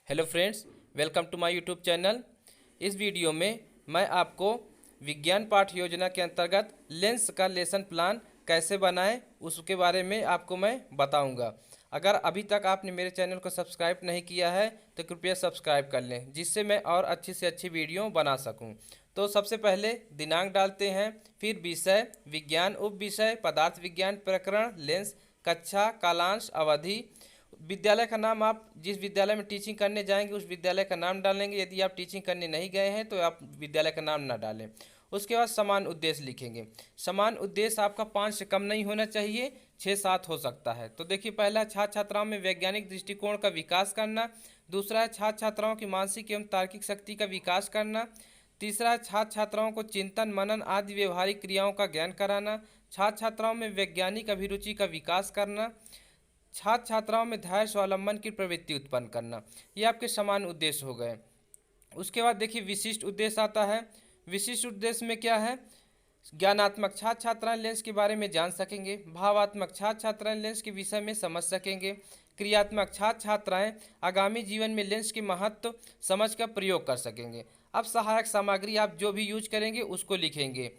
Hello friends, welcome to my YouTube channel. इस video में मैं आपको विज्ञान पाठ योजना के अंतर्गत लेंस का लेसन प्लान कैसे बनाएं उसके बारे में आपको मैं बताऊंगा। अगर अभी तक आपने मेरे चैनल को सब्सक्राइब नहीं किया है तो कृपया सब्सक्राइब कर लें, जिससे मैं और अच्छी से अच्छी वीडियो बना सकूं। तो सबसे पहले दिनांक डालते हैं, फिर विषय विज्ञान, उप विषय पदार्थ विज्ञान, प्रकरण लेंस, कक्षा, कालांश, अवधि, विद्यालय का नाम। आप जिस विद्यालय में टीचिंग करने जाएंगे उस विद्यालय का नाम डालेंगे। यदि आप टीचिंग करने नहीं गए हैं तो आप विद्यालय का नाम ना डालें। उसके बाद समान उद्देश्य लिखेंगे। समान उद्देश्य आपका 5 से कम नहीं होना चाहिए, 6-7 हो सकता है। तो देखिए, पहला छात्र छात्राओं में वैज्ञानिक दृष्टिकोण का विकास करना। दूसरा है छात्र छात्राओं की मानसिक एवं तार्किक शक्ति का विकास करना। तीसरा है छात्र छात्राओं को चिंतन मनन आदि व्यवहारिक क्रियाओं का ज्ञान कराना। छात्र छात्राओं में वैज्ञानिक अभिरुचि का विकास करना। छात्र छात्राओं में धैर्य स्वावलंबन की प्रवृत्ति उत्पन्न करना। ये आपके समान उद्देश्य हो गए। उसके बाद देखिए, विशिष्ट उद्देश्य आता है। विशिष्ट उद्देश्य में क्या है? ज्ञानात्मक, छात्र छात्राएं लेंस के बारे में जान सकेंगे। भावात्मक, छात्र छात्राएं लेंस के विषय में समझ सकेंगे। क्रियात्मक, छात्र छात्राएं आगामी जीवन में लेंस के महत्व समझ कर प्रयोग कर सकेंगे। अब सहायक सामग्री आप जो भी यूज करेंगे उसको लिखेंगे।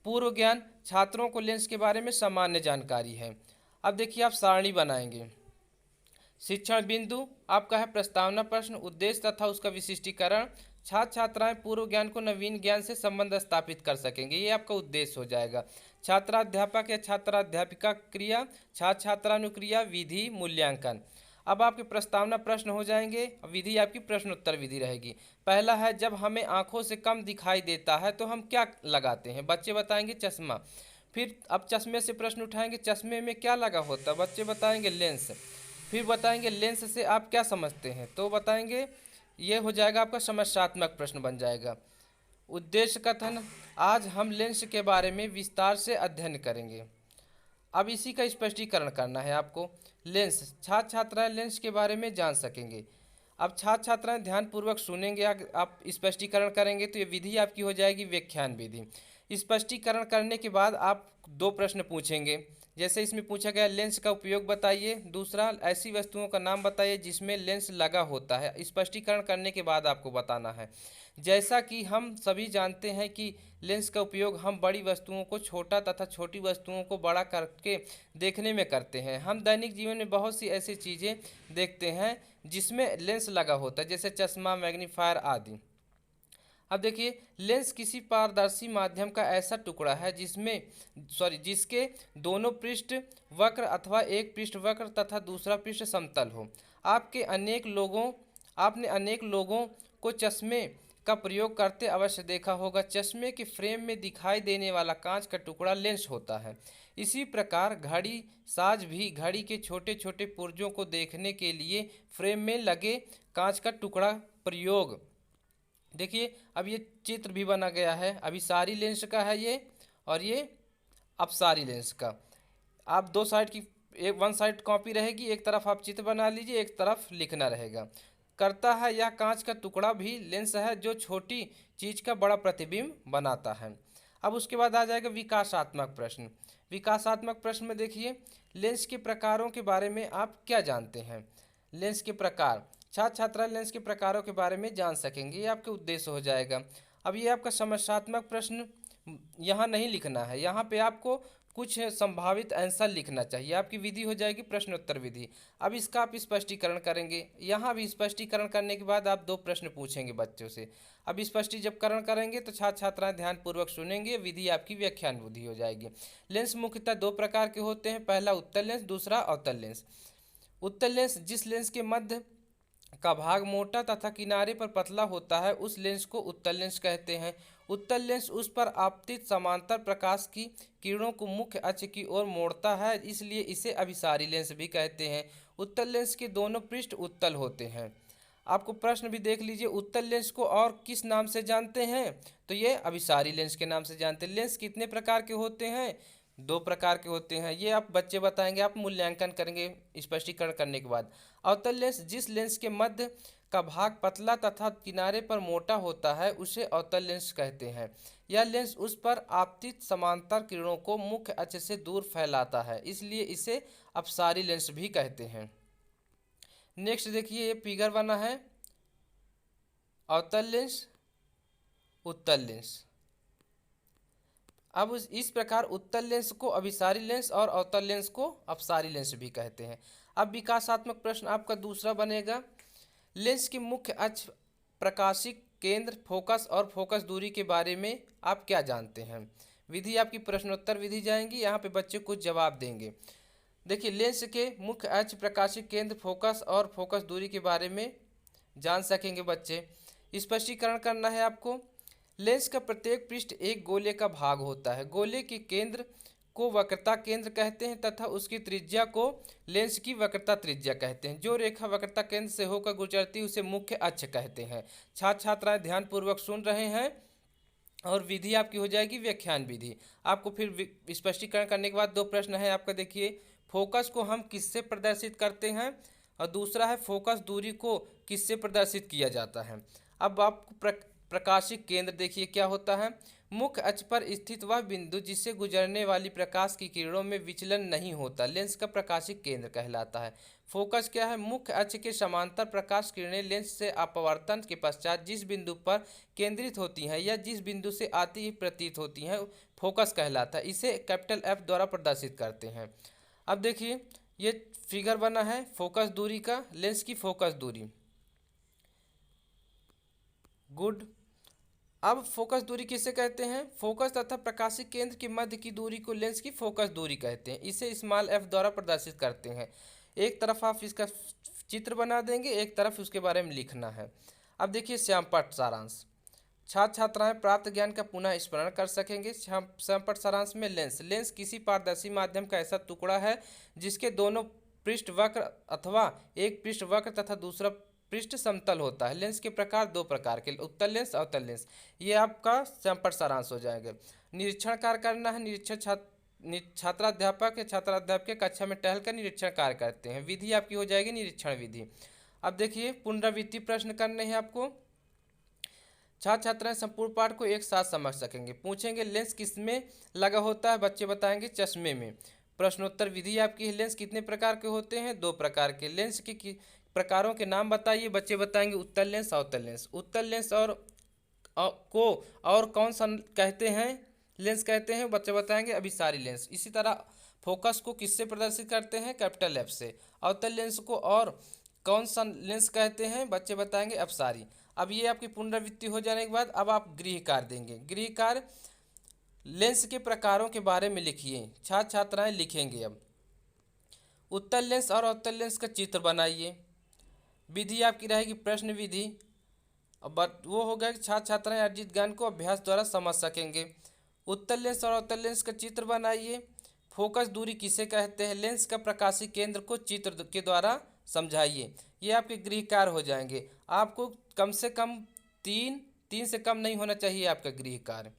पूर्व ज्ञान, छात्रों को लेंस के बारे में सामान्य जानकारी है। अब देखिए, आप सारणी बनाएंगे। शिक्षण बिंदु आपका है प्रस्तावना प्रश्न, उद्देश्य तथा उसका विशिष्टीकरण। छात्र छात्राएं पूर्व ज्ञान को नवीन ज्ञान से संबंध स्थापित कर सकेंगे, ये आपका उद्देश्य हो जाएगा। छात्राध्यापक या छात्राध्यापिका क्रिया, छात्र छात्रानुक्रिया, विधि, मूल्यांकन। अब आपके प्रस्तावना प्रश्न हो जाएंगे, विधि आपकी प्रश्नोत्तर विधि रहेगी। पहला है, जब हमें आंखों से कम दिखाई देता है तो हम क्या लगाते हैं? बच्चे बताएंगे चश्मा। फिर अब चश्मे से प्रश्न उठाएंगे, चश्मे में क्या लगा होता है? बच्चे बताएंगे लेंस। फिर बताएंगे लेंस से आप क्या समझते हैं? तो बताएंगे, ये हो जाएगा आपका समस्यात्मक प्रश्न बन जाएगा। उद्देश्य कथन, आज हम लेंस के बारे में विस्तार से अध्ययन करेंगे। अब इसी का स्पष्टीकरण करना है आपको। लेंस, छात्र छात्राएं लेंस के बारे में जान सकेंगे। अब छात्र छात्राएं ध्यानपूर्वक सुनेंगे, आप स्पष्टीकरण करेंगे तो ये विधि आपकी हो जाएगी व्याख्यान विधि। स्पष्टीकरण करने के बाद आप 2 प्रश्न पूछेंगे। जैसे इसमें पूछा गया लेंस का उपयोग बताइए। दूसरा, ऐसी वस्तुओं का नाम बताइए जिसमें लेंस लगा होता है। स्पष्टीकरण करने के बाद आपको बताना है। जैसा कि हम सभी जानते हैं कि लेंस का उपयोग हम बड़ी वस्तुओं को छोटा तथा छोटी वस्तुओं को बड़ा करके देखने में करते हैं। हम दैनिक जीवन में बहुत सी ऐसी चीज़ें देखते हैं जिसमें लेंस लगा होता है, जैसे चश्मा, मैग्नीफायर आदि। अब देखिए, लेंस किसी पारदर्शी माध्यम का ऐसा टुकड़ा है जिसके दोनों पृष्ठ वक्र अथवा एक पृष्ठ वक्र तथा दूसरा पृष्ठ समतल हो। आपने अनेक लोगों को चश्मे का प्रयोग करते अवश्य देखा होगा। चश्मे के फ्रेम में दिखाई देने वाला कांच का टुकड़ा लेंस होता है। इसी प्रकार घड़ी साज भी घड़ी के छोटे छोटे पुर्जों को देखने के लिए फ्रेम में लगे कांच का टुकड़ा प्रयोग। देखिए, अब ये चित्र भी बना गया है। अभिसारी लेंस का है ये, और ये अपसारी लेंस का। आप 2 साइड की, एक 1 साइड कॉपी रहेगी, एक तरफ आप चित्र बना लीजिए, एक तरफ लिखना रहेगा। करता है, यह कांच का टुकड़ा भी लेंस है जो छोटी चीज का बड़ा प्रतिबिंब बनाता है। अब उसके बाद आ जाएगा विकासात्मक प्रश्न। विकासात्मक प्रश्न में देखिए, लेंस के प्रकारों के बारे में आप क्या जानते हैं? लेंस के प्रकार, छात्र छात्रा लेंस के प्रकारों के बारे में जान सकेंगे, ये आपके उद्देश्य हो जाएगा। अब ये आपका समस्यात्मक प्रश्न यहाँ नहीं लिखना है, यहाँ पे आपको कुछ संभावित आंसर लिखना चाहिए। आपकी विधि हो जाएगी प्रश्नोत्तर विधि। अब इसका आप स्पष्टीकरण करेंगे। यहाँ भी स्पष्टीकरण करने के बाद आप 2 प्रश्न पूछेंगे बच्चों से। अब स्पष्टीकरण करेंगे तो छात्र छात्राएं ध्यानपूर्वक सुनेंगे। विधि आपकी व्याख्यान विधि हो जाएगी। लेंस मुख्यतः 2 प्रकार के होते हैं, पहला उत्तल लेंस, दूसरा अवतल लेंस। उत्तल लेंस, जिस लेंस के मध्य का भाग मोटा तथा किनारे पर पतला होता है उस लेंस को उत्तल लेंस कहते हैं। उत्तल लेंस उस पर आपतित समांतर प्रकाश की किरणों को मुख्य अक्ष की ओर मोड़ता है, इसलिए इसे अभिसारी लेंस भी कहते हैं। उत्तल लेंस के दोनों पृष्ठ उत्तल होते हैं। आपको प्रश्न भी देख लीजिए, उत्तल लेंस को और किस नाम से जानते हैं? तो ये अभिसारी लेंस के नाम से जानते हैं। लेंस कितने प्रकार के होते हैं? 2 प्रकार के होते हैं। ये आप बच्चे बताएंगे, आप मूल्यांकन करेंगे स्पष्टीकरण करने के बाद। अवतल लेंस, जिस लेंस के मध्य का भाग पतला तथा किनारे पर मोटा होता है उसे अवतल लेंस कहते हैं। यह लेंस उस पर आपतित समांतर किरणों को मुख्य अक्ष से दूर फैलाता है, इसलिए इसे अपसारी लेंस भी कहते हैं। नेक्स्ट देखिए, ये फिगर बना है। अवतल लेंस, उत्तल लेंस। अब इस प्रकार उत्तल लेंस को अभिसारी लेंस और अवतल लेंस को अपसारी लेंस भी कहते हैं। अब विकासात्मक प्रश्न आपका दूसरा बनेगा, लेंस की मुख्य अक्ष, प्रकाशिक केंद्र, फोकस और फोकस दूरी के बारे में आप क्या जानते हैं। विधि आपकी प्रश्नोत्तर विधि जाएंगी, यहाँ पे बच्चे कुछ जवाब देंगे। देखिए, लेंस के मुख्य अक्ष, प्रकाशिक केंद्र, फोकस और फोकस दूरी के बारे में जान सकेंगे बच्चे। स्पष्टीकरण करना है आपको। लेंस का प्रत्येक पृष्ठ एक गोले का भाग होता है। गोले के केंद्र को वक्रता केंद्र कहते हैं तथा उसकी त्रिज्या को लेंस की वक्रता त्रिज्या कहते हैं। जो रेखा वक्रता केंद्र से होकर गुजरती है उसे मुख्य अक्ष कहते हैं। छात्र छात्राएं ध्यानपूर्वक सुन रहे हैं और विधि आपकी हो जाएगी व्याख्यान विधि। आपको फिर स्पष्टीकरण करने के बाद दो प्रश्न है आपका। देखिए, फोकस को हम किससे प्रदर्शित करते हैं और दूसरा है फोकस दूरी को किससे प्रदर्शित किया जाता है। अब आपको प्रकाशिक केंद्र देखिए क्या होता है। मुख्य अक्ष पर स्थित वह बिंदु जिससे गुजरने वाली प्रकाश की किरणों में विचलन नहीं होता, लेंस का प्रकाशिक केंद्र कहलाता है। फोकस क्या है, मुख्य अक्ष के समांतर प्रकाश किरणें लेंस से अपवर्तन के पश्चात जिस बिंदु पर केंद्रित होती हैं या जिस बिंदु से आती ही प्रतीत होती हैं फोकस कहलाता है। इसे कैपिटल F द्वारा प्रदर्शित करते हैं। अब देखिए, ये फिगर बना है फोकस दूरी का, लेंस की फोकस दूरी। गुड। अब फोकस दूरी किसे कहते हैं, फोकस तथा प्रकाशिक केंद्र के मध्य की दूरी को लेंस की फोकस दूरी कहते हैं। इसे स्मॉल f द्वारा प्रदर्शित करते हैं। एक तरफ आप इसका चित्र बना देंगे, एक तरफ उसके बारे में लिखना है। अब देखिए श्यामपट्ट सारांश। छात्र छात्राएं प्राप्त ज्ञान का पुनः स्मरण कर सकेंगे। श्यामपट्ट सारांश में लेंस किसी पारदर्शी माध्यम का ऐसा टुकड़ा है जिसके दोनों पृष्ठ वक्र अथवा एक पृष्ठ वक्र तथा दूसरा पृष्ठ समतल होता है। लेंस के प्रकार दो प्रकार के, उत्तल लेंस, अवतल लेंस। ये आपका श्यामपट्ट सारांश हो जाएगा। निरीक्षण कार्य करना है। निरीक्षण छात्राध्यापक या छात्राध्यापक कक्षा में टहल कर निरीक्षण कार्य करते हैं। विधि आपकी हो जाएगी निरीक्षण विधि। अब देखिए, पुनरावृत्ति प्रश्न करने हैं आपको। छात्र छात्राएं संपूर्ण पाठ को एक साथ समझ सकेंगे। पूछेंगे लेंस किसमें लगा होता है, बच्चे बताएंगे चश्मे में। प्रश्नोत्तर विधि आपकी है, लेंस कितने प्रकार के होते हैं, दो प्रकार के। लेंस के प्रकारों के नाम बताइए, बच्चे बताएंगे उत्तल लेंस, अवतल लेंस। उत्तल लेंस और कौन सा कहते हैं, लेंस कहते हैं, बच्चे बताएंगे अभिसारी लेंस। इसी तरह फोकस को किससे प्रदर्शित करते हैं, कैपिटल F से। अवतल लेंस को और कौन सा लेंस कहते हैं, बच्चे बताएंगे अपसारी। अब ये आपकी पुनरावृत्ति हो जाने के बाद अब आप गृह कार्य देंगे। गृह कार्य, लेंस के प्रकारों के बारे में लिखिए। छात्र छात्राएं लिखेंगे। अब उत्तल लेंस और अवतल लेंस का चित्र बनाइए। विधि आपकी रहेगी प्रश्न विधि। अब वो हो गया कि छात्र छात्राएं अर्जित ज्ञान को अभ्यास द्वारा समझ सकेंगे। उत्तल लेंस और अवतल लेंस का चित्र बनाइए। फोकस दूरी किसे कहते हैं, लेंस का प्रकाशिक केंद्र को चित्र के द्वारा समझाइए। ये आपके गृह कार्य हो जाएंगे। आपको कम से कम तीन से कम नहीं होना चाहिए आपका गृह कार्य।